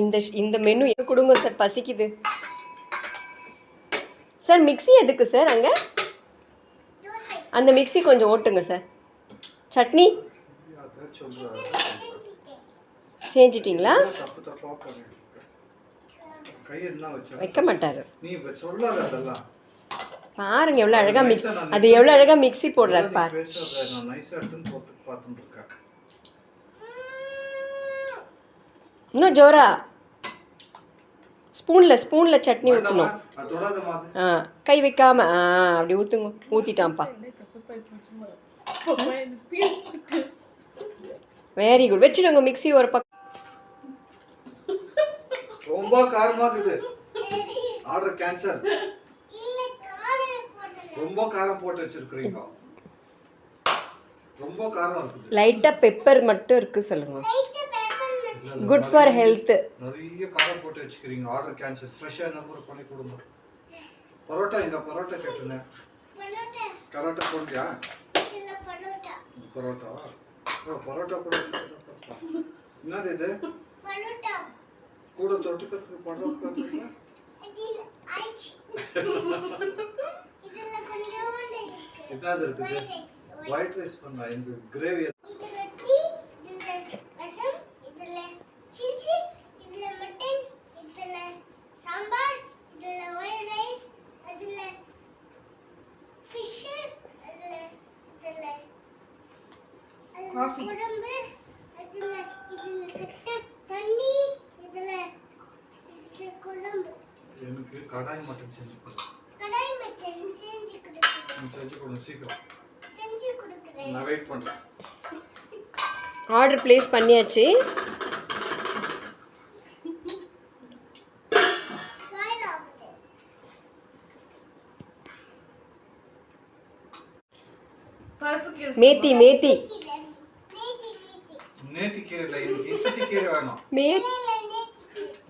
இந்த மெனு எது கொடுங்க சார், பசிக்குது சார். மிக்ஸி எதுக்கு சார் அங்கே? அந்த மிக்ஸி கொஞ்சம் ஓட்டுங்க சார். சட்னி செஞ்சிட்டிங்களா? வைக்க மாட்டாரு. பாருங்க எவ்வளோ அழகா அது எவ்வளோ அழகா மிக்ஸி போடுறாரு பாரு. இன்னும் ஜோரா ஸ்பூனில் சட்னி ஊற்றணும். கை வைக்காம அப்படி ஊற்றுங்க. ஊற்றிட்டான்ப்பா. Very good. வச்சுடுங்க மிக்ஸி ஒரு பக்கம். ரொம்ப காரமா இருக்குது. Order cancel. ரொம்ப காரம் போட்டு வச்சிருக்கீங்க. ரொம்ப காரம் இருக்குது. லைட்டா பெப்பர் மட்டும் இருக்கு சொல்லுங்க. Good for health. நிறைய காரம் போட்டு வச்சிருக்கீங்க. Order cancel. ஃப்ரெஷ்ஷா நம்பர் பண்ணி கொடுங்க. பரோட்டா எங்க? பரோட்டா கேட்டேனே. பரோட்டா போடுறியா? இல்ல பரோட்டா. பரோட்டா. பரோட்டா கூட என்னது இது? பரோட்டா. கூட தொட்டுக்கிறதுக்கு பரோட்டா இருக்கு. இதுல ஐச். இதுல கொஞ்சோண்டு இருக்கு. என்னது இருக்குது? ஒயிட் ரைஸ் பண்ணா இந்த கிரேவி. இதுல டீ, இதுல ரசம், இதுல சீஸ், இதுல மட்டன், இதுல சாம்பார், இதுல ஒயிட் ரைஸ், அதுல ஃபிஷ், இதுல காஃபி, குழம்பு, இதுல தண்ணி, இதுல குழம்பு. எனக்கு கடாய் மட்டன் செஞ்சு கொடு. கடாய் மட்டன் செஞ்சு கொடுங்க. செஞ்சு கொடு சீக்கிரம். செஞ்சு கொடுக்கிறேன். நான் வெயிட் பண்றேன். ஆர்டர் ப்ளேஸ் பண்ணியாச்சு. மேத்தி மேத்தி நேத்தி கீரை இல்ல, எனக்கு இப்பத்தி கீரை வேணும்.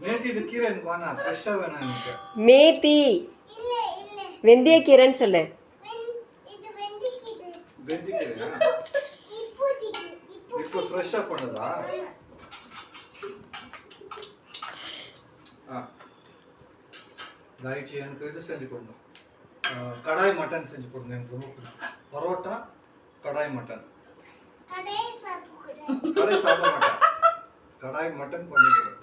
நேத்தி இது கீரை எனக்கு வேணாம், ஃப்ரெஷ்ஷா வேணும் எனக்கு. மேத்தி வெந்தய கீரைன்னு சொல்லு. இது வெந்தி கீரையா? இப்போ ஃப்ரெஷ்ஷா பண்ணுதா? ரைட். எனக்கு இது செஞ்சு கொடுங்க. கடாய் மட்டன் செஞ்சு கொடுங்க. எனக்கு ரொம்ப பிடிக்கும். பரோட்டா கடாய் மட்டன். கடாய் சாப்பிட மாட்டேன். கடாய் மட்டன் பண்ணி கொடுங்க.